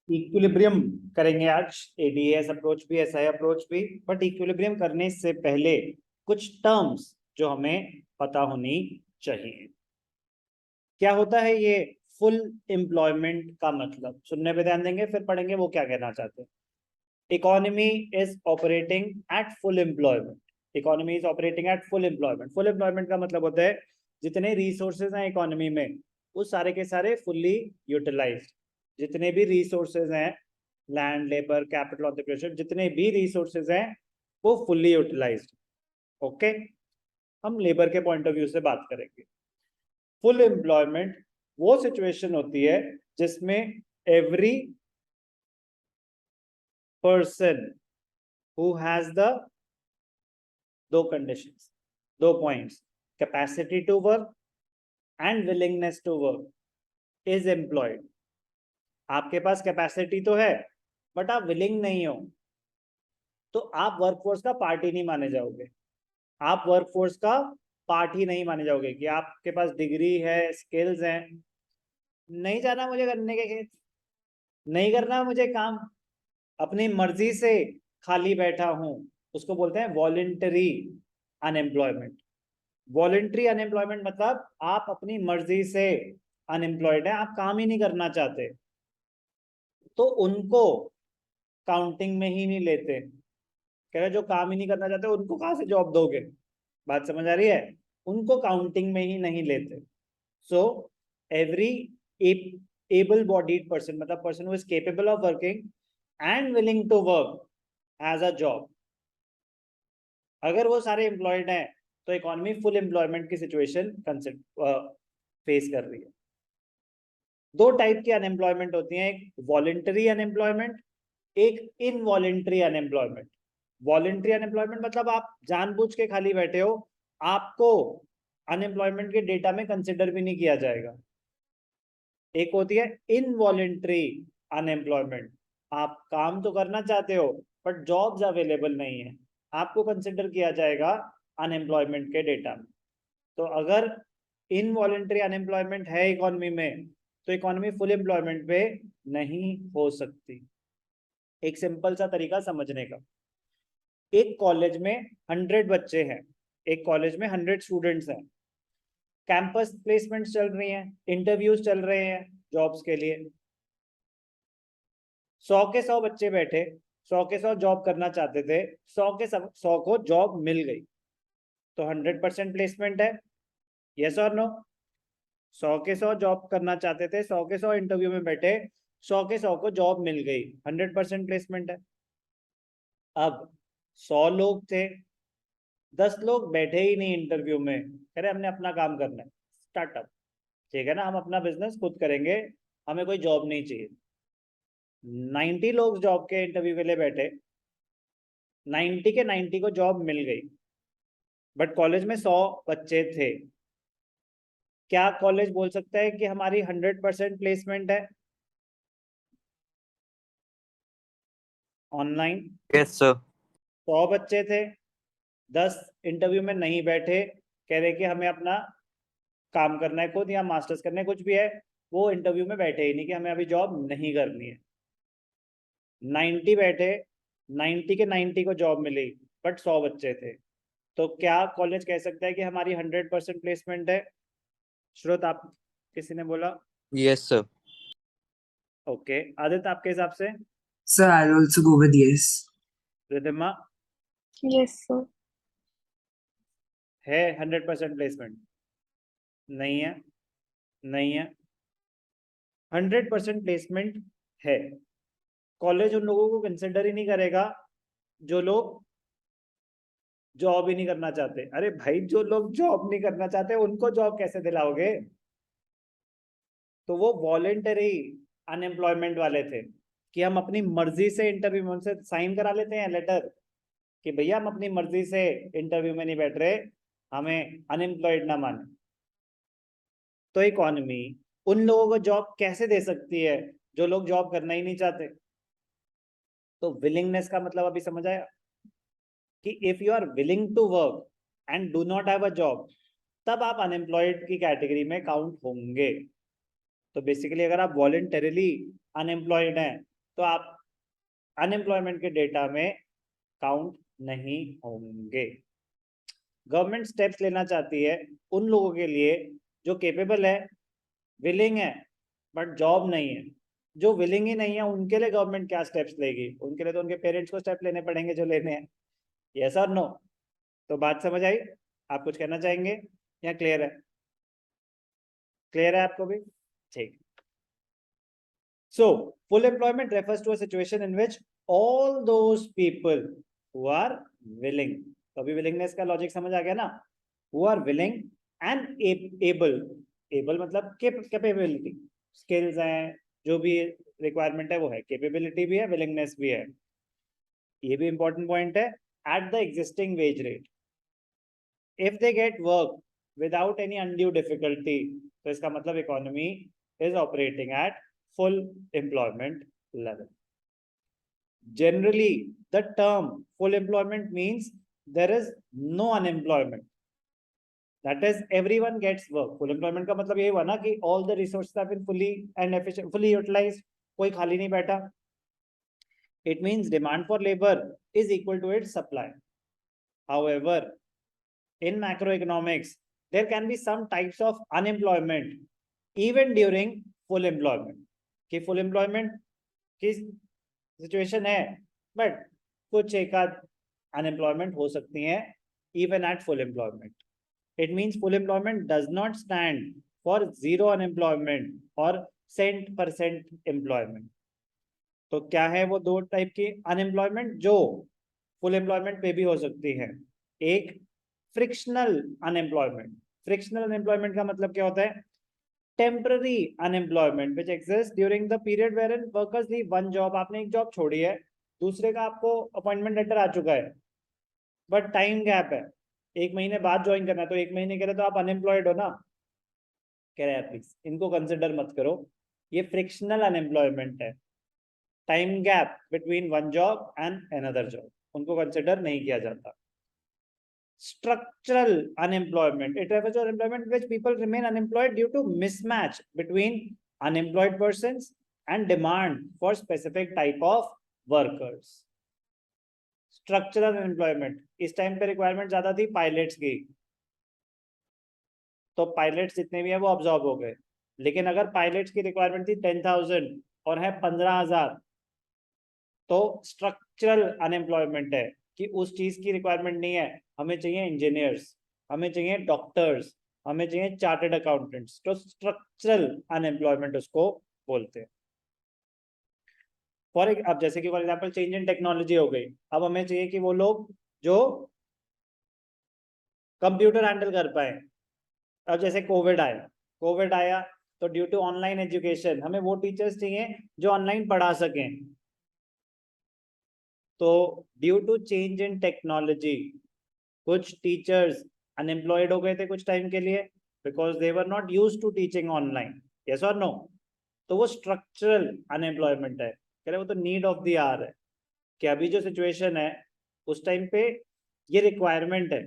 Equilibrium करेंगे आज। ADS approach भी, एसआई अप्रोच भी, बट इक्विलिब्रियम करने से पहले कुछ टर्म्स जो हमें पता होनी चाहिए। क्या होता है ये फुल एम्प्लॉयमेंट का मतलब? सुनने पे ध्यान देंगे, फिर पढ़ेंगे वो क्या कहना चाहते हैं। Economy is operating at full employment. Economy is operating at full employment. Full employment का मतलब होता है जितने रिसोर्सेज हैं इकोनॉमी में वो सारे के सारे फुल्ली यूटिलाइज्ड। जितने भी रिसोर्सेज हैं, लैंड, लेबर, कैपिटल, ऑन्टरप्रेन्योरशिप, जितने भी रिसोर्सेज हैं वो फुल्ली यूटिलाइज्ड। ओके, हम लेबर के पॉइंट ऑफ व्यू से बात करेंगे। फुल एम्प्लॉयमेंट वो सिचुएशन होती है जिसमें every person who has the दो कंडीशंस, दो points, capacity to work and willingness to work, is employed. आपके पास कैपेसिटी तो है बट आप विलिंग नहीं हो तो आप वर्कफोर्स का पार्ट ही नहीं माने जाओगे। आप वर्कफोर्स का पार्ट ही नहीं माने जाओगे कि आपके पास डिग्री है, स्किल्स हैं, नहीं जाना मुझे करने के खेत, नहीं करना मुझे काम, अपनी मर्जी से खाली बैठा हूं, उसको बोलते हैं वॉलेंटरी अनएम्प्लॉयमेंट। वॉलेंटरी अनएम्प्लॉयमेंट मतलब आप अपनी मर्जी से अनएम्प्लॉयड है, आप काम ही नहीं करना चाहते, तो उनको काउंटिंग में ही नहीं लेते। कह रहे जो काम ही नहीं करना चाहते उनको कहां से जॉब दोगे? बात समझ आ रही है? उनको काउंटिंग में ही नहीं लेते। So every able bodied person, मतलब person who is capable of working and willing to work as a job, अगर वो सारे एम्प्लॉयड हैं तो इकोनॉमी फुल एम्प्लॉयमेंट की सिचुएशन फेस कर रही है। दो टाइप की अनएम्प्लॉयमेंट होती है, एक वॉलेंटरी अनएम्प्लॉयमेंट, एक इनवॉलेंटरी अनएम्प्लॉयमेंट। वॉलेंटरी अनएम्प्लॉयमेंट मतलब आप जानबूझ के खाली बैठे हो, आपको अनएम्प्लॉयमेंट के डेटा में कंसिडर भी नहीं किया जाएगा। एक होती है इनवॉलेंटरी अनएम्प्लॉयमेंट, आप काम तो करना चाहते हो बट जॉब्स अवेलेबल नहीं है, आपको कंसिडर किया जाएगा अनएम्प्लॉयमेंट के डेटा में। तो अगर इनवॉलेंटरी अनएम्प्लॉयमेंट है इकोनॉमी में तो इकोनॉमी फुल एम्प्लॉयमेंट पे नहीं हो सकती। एक सिंपल सा तरीका समझने का, एक कॉलेज में 100 बच्चे हैं, एक कॉलेज में 100 स्टूडेंट्स हैं, कैंपस प्लेसमेंट चल रही हैं, इंटरव्यूज चल रहे हैं जॉब्स के लिए। 100 के 100 बच्चे बैठे, 100 के 100 जॉब करना चाहते थे, 100 के 100 को जॉब मिल गई, तो 100% प्लेसमेंट है, यस और नो? 100 के 100 जॉब करना चाहते थे, 100 के 100 इंटरव्यू में बैठे, 100 के 100 को जॉब मिल गई, 100% प्लेसमेंट है। अब 100 लोग थे, 10 लोग बैठे ही नहीं इंटरव्यू में, कह रहे हमने अपना काम करना है, स्टार्टअप, ठीक है ना, हम अपना बिजनेस खुद करेंगे, हमें कोई जॉब नहीं चाहिए। 90 लोग जॉब के इंटरव्यू के लिए बैठे, 90 के 90 को जॉब मिल गई, बट कॉलेज में 100 बच्चे थे। क्या कॉलेज बोल सकता है कि हमारी 100% प्लेसमेंट है ऑनलाइन? Yes sir. 100 बच्चे थे, 10 इंटरव्यू में नहीं बैठे, कह रहे कि हमें अपना काम करना है खुद या मास्टर्स करने, कुछ भी है, वो इंटरव्यू में बैठे ही नहीं कि हमें अभी जॉब नहीं करनी है। 90 बैठे, 90 के 90 को जॉब मिली, बट 100 बच्चे थे, तो क्या कॉलेज कह सकता है कि हमारी 100% प्लेसमेंट है? श्रोत, आप, किसी ने बोला? Yes sir. ओके, आदित्य आपके हिसाब से? Sir, I'll also go with yes. Ridhima? Yes, sir. है 100% प्लेसमेंट? नहीं है, नहीं है, 100% प्लेसमेंट है। कॉलेज उन लोगों को कंसिडर ही नहीं करेगा जो लोग जॉब ही नहीं करना चाहते। अरे भाई, जो लोग जॉब नहीं करना चाहते उनको जॉब कैसे दिलाओगे? तो वो वॉलेंटरी अनएम्प्लॉयमेंट वाले थे कि हम अपनी मर्जी से इंटरव्यू में उनसे साइन करा लेते हैं लेटर कि भैया हम अपनी मर्जी से इंटरव्यू में नहीं बैठ रहे, हमें अनएम्प्लॉयड ना माने। तो इकोनॉमी उन लोगों को जॉब कैसे दे सकती है जो लोग जॉब करना ही नहीं चाहते? तो विलिंगनेस का मतलब अभी समझ आया कि if you are willing to work and do not have a job, तब आप अनएम्प्लॉयड की कैटेगरी में काउंट होंगे। तो बेसिकली अगर आप वॉलेंटरीली अनएम्प्लॉयड हैं तो आप अनएम्प्लॉयमेंट के डेटा में काउंट नहीं होंगे। गवर्नमेंट स्टेप्स लेना चाहती है उन लोगों के लिए जो केपेबल है, विलिंग है, बट जॉब नहीं है। जो विलिंग ही नहीं है उनके लिए गवर्नमेंट क्या स्टेप्स लेगी? उनके लिए तो उनके पेरेंट्स को स्टेप लेने पड़ेंगे जो लेने हैं। यस और नो? तो बात समझ आई? आप कुछ कहना चाहेंगे या क्लियर है? क्लियर है आपको भी? ठीक। So, full employment refers to a situation in which all those people who are willing, तो अभी willingness का लॉजिक समझ आ गया ना? Who are willing and able मतलब capability, skills हैं, जो भी requirement है वो है, capability भी है, willingness भी है। ये भी important point है, at the existing wage rate. If they get work without any undue difficulty, तो इसका मतलब economy is operating at full employment level. Generally, the term full employment means there is no unemployment. That is, everyone gets work. Full employment का मतलब ये हुआ ना कि all the resources have been fully utilized. कोई खाली नहीं बैठा. It means demand for labor is equal to its supply. However, in macroeconomics, there can be some types of unemployment even during full employment. कि full employment की situation है, but कुछ एक आध unemployment हो सकती हैं even at full employment. It means full employment does not stand for zero unemployment or 100% employment. तो क्या है वो दो टाइप की अनएम्प्लॉयमेंट जो फुल एम्प्लॉयमेंट पे भी हो सकती है? एक फ्रिक्शनल अनएम्प्लॉयमेंट। फ्रिक्शनल अनएम्प्लॉयमेंट का मतलब क्या होता है? Temporary unemployment which exist during the period wherein workers leave one job. आपने एक जॉब छोड़ी है, दूसरे का आपको अपॉइंटमेंट लेटर आ चुका है, बट टाइम गैप है, 1 महीने बाद ज्वाइन करना है, तो 1 महीने के लिए तो आप अनएम्प्लॉयड हो ना। कह रहे हैं प्लीज इनको कंसिडर मत करो, ये फ्रिक्शनल अनएम्प्लॉयमेंट है। Time gap between one job and another job, उनको कंसिडर नहीं किया जाता। Structural unemployment, it refers to unemployment in which people remain unemployed due to mismatch between unemployed persons and demand for specific type of workers. Structural unemployment, इस time पे requirement ज्यादा थी pilots की, तो पायलट्स जितने भी है वो ऑब्जॉर्व हो गए। लेकिन अगर पायलट्स की रिक्वायरमेंट थी 10,000 और है 15,000, तो स्ट्रक्चरल अनएम्प्लॉयमेंट है कि उस चीज की रिक्वायरमेंट नहीं है, हमें चाहिए इंजीनियर्स, हमें चाहिए डॉक्टर्स, हमें चाहिए चार्टर्ड अकाउंटेंट्स, तो स्ट्रक्चरल अनएम्प्लॉयमेंट उसको बोलते हैं। अब जैसे कि for example change in technology हो गई, अब हमें चाहिए कि वो लोग जो कंप्यूटर हैंडल कर पाए। अब जैसे कोविड आया तो ड्यू टू ऑनलाइन एजुकेशन हमें वो टीचर्स चाहिए जो ऑनलाइन पढ़ा सकें। तो due to change in technology कुछ टीचर्स अनएम्प्लॉयड हो गए थे कुछ टाइम के लिए, because they were not used to teaching online. Yes और नो? तो वो स्ट्रक्चरल अनएम्प्लॉयमेंट है। कह रहे वो तो नीड ऑफ द आवर है कि अभी जो सिचुएशन है उस टाइम पे ये रिक्वायरमेंट है,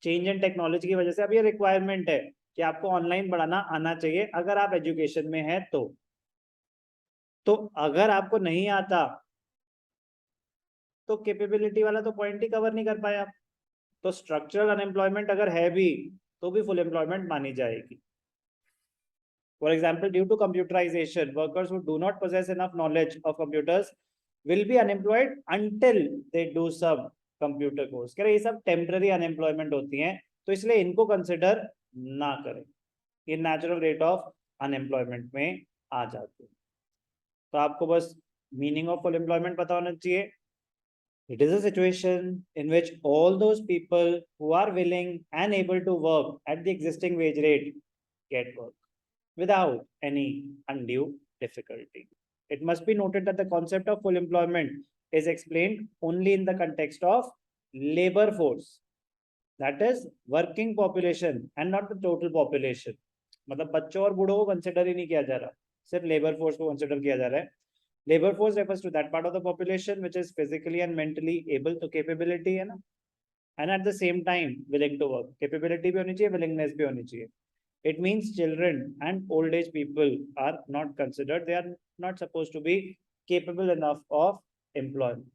चेंज इन टेक्नोलॉजी की वजह से अब ये रिक्वायरमेंट है कि आपको ऑनलाइन पढ़ाना आना चाहिए अगर आप एजुकेशन में है तो अगर आपको नहीं आता तो कैपेबिलिटी वाला तो पॉइंट ही कवर नहीं कर पाए आप। तो स्ट्रक्चरल अनएम्प्लॉयमेंट अगर है भी तो भी फुल एम्प्लॉयमेंट मानी जाएगी। For example, due to computerisation workers who do not possess enough knowledge of computers will be unemployed until they do some computer course. कह रहे ये सब टेम्पररी अनएम्प्लॉयमेंट होती हैं, तो इसलिए इनको कंसिडर ना करें, ये नेचुरल रेट ऑफ अनएम्प्लॉयमेंट में आ जाते हैं। तो आपको बस मीनिंग ऑफ फुल एम्प्लॉयमेंट पता होना चाहिए। It is a situation in which all those people who are willing and able to work at the existing wage rate get work without any undue difficulty. It must be noted that the concept of full employment is explained only in the context of labor force, that is working population and not the total population. मतलब बच्चों और बूढ़ों को consider ही नहीं किया जा रहा, सिर्फ लेबर फोर्स को कंसिडर किया जा रहा है। Labor force refers to that part of the population which is physically and mentally able, to capability है ना, and at the same time willing to work. Capability भी होनी चाहिए, willingness भी होनी चाहिए. It means children and old age people are not considered. They are not supposed to be capable enough of employment.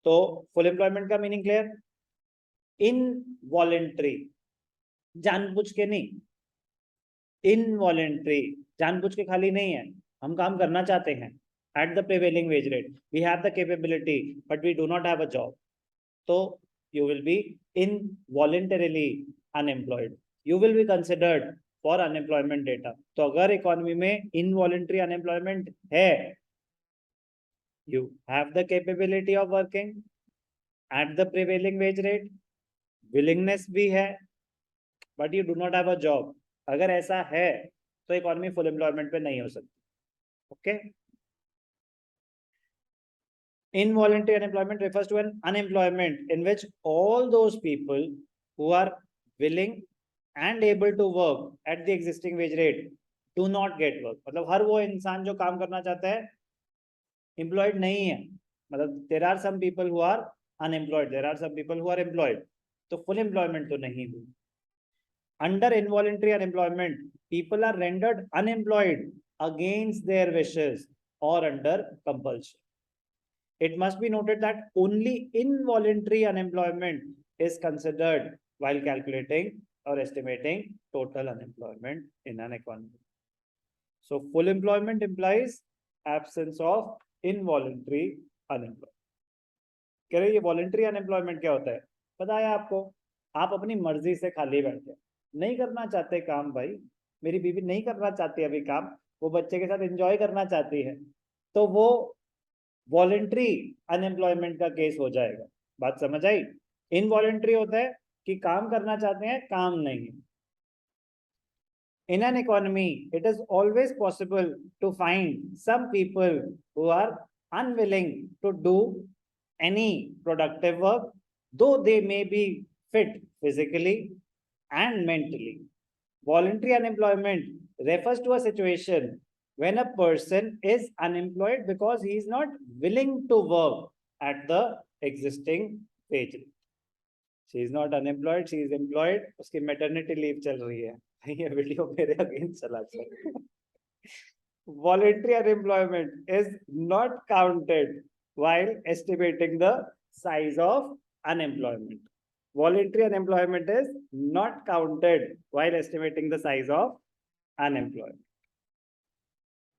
तो full employment का meaning clear? Involuntary, जानबूझ के नहीं, इनवॉलेंट्री, जानबूझ के खाली नहीं है, हम काम करना चाहते हैं at the prevailing wage rate, we have the capability but we do not have a job, so you will be involuntarily unemployed, you will be considered for unemployment data. तो अगर इकोनॉमी में involuntary unemployment है, you have the capability of working at the prevailing wage rate, willingness भी है, but you do not have a job. अगर ऐसा है तो इकोनॉमी फुल एम्प्लॉयमेंट पे नहीं हो सकती. Okay. Involuntary unemployment refers to an unemployment in which all those people who are willing and able to work at the existing wage rate do not get work. मतलब हर वो इंसान जो काम करना चाहता है employed नहीं है, मतलब there are some people who are unemployed, there are some people who are employed, तो full employment तो नहीं हुई. Under involuntary unemployment, people are rendered unemployed against their wishes or under compulsion. It must be noted that only involuntary unemployment is considered while calculating or estimating total unemployment in an economy. So full employment implies absence of involuntary unemployment. कह रहे ये voluntary unemployment क्या होता है? पता है आपको, आप अपनी मर्जी से खाली बैठे, नहीं करना चाहते काम, भाई मेरी बीवी नहीं करना चाहती अभी काम, वो बच्चे के साथ एंजॉय करना चाहती है, तो वो वॉलेंट्री अनएम्प्लॉयमेंट का केस हो जाएगा. बात समझ आई? इनवॉलेंट्री होता है कि काम करना चाहते हैं, काम नहीं. In an economy, it is always possible to find some people who are unwilling to do any productive work, though they may be fit physically and mentally. Voluntary unemployment refers to a situation when a person is unemployed because he is not willing to work at the existing wage rate. She is not unemployed, she is employed, उसकी maternity leave चल रही है. ये video मेरे against चला जाए. Voluntary unemployment is not counted while estimating the size of unemployment. Voluntary unemployment is not counted while estimating the size of unemployment.